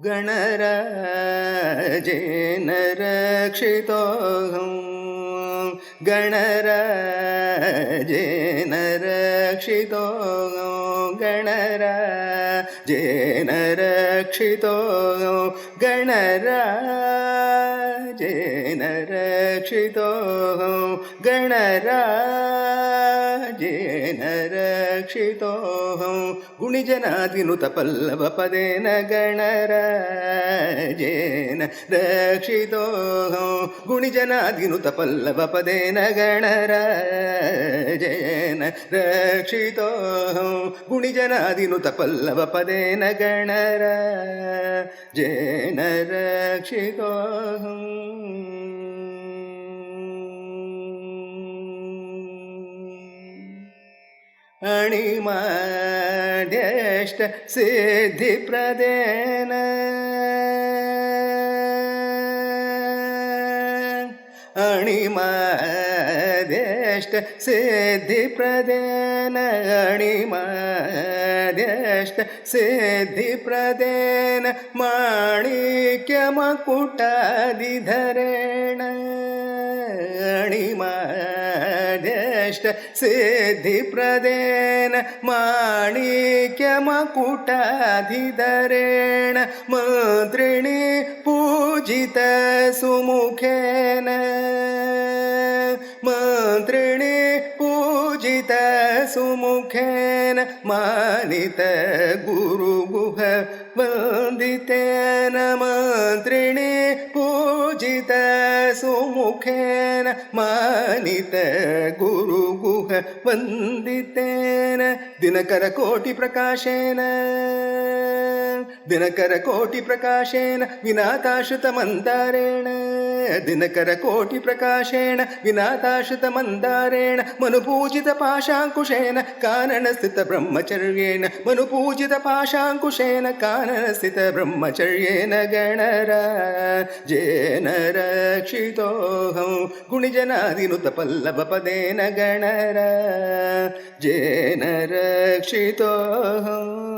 गणराजेन रक्षितोऽहं गणराजेन रक्षितोऽहं गणराजेन रक्षितोऽहं गणराजेन रक्षितोऽहं गणराजेन रक्षितोऽहं गुणिजनादिनुतपल्लवपदेन गणराजेन रक्षितोऽहं गुणिजनादिनुतपल्लवपदेन गणराजेन रक्षितोऽहं गुणिजनादिनुतपल्लवपदेन गणराजेन रक्षितोऽहम् अणिमाद्यष्ट सिद्धिप्रदेन अणिमाद्यष्ट सिद्धिप्रदेन अणिमाद्यष्ट सिद्धिप्रदेन माणिक्यमकुटादिधरेण अणिमाद्यष्ट सिद्धिप्रदेन माणिक्यमकुटाधिधरेण मन्त्रिणी पूजित सुमुखेन मन्त्रिणी पूजित सुमुखेन मानित गुरुगुह वन्दितेन मन्त्रिणी पूजित सुमुखेन मानित गुरुगुह वन्दितेन दिनकरकोटिप्रकाशेन दिनकरकोटिप्रकाशेन विनाताश्रितमन्दारेण दिनकरकोटिप्रकाशेन विनाताश्रितमन्दारेण मनुपूजितपाशाङ्कुशेन काननस्थितब्रह्मचर्येण मनुपूजितपाशाङ्कुशेन काननस्थितब्रह्मचर्येण गणराजेन रक्षितोऽहं गुणिजनादिनुतपल्लवपदेन गणराजेन रक्षितोऽहम्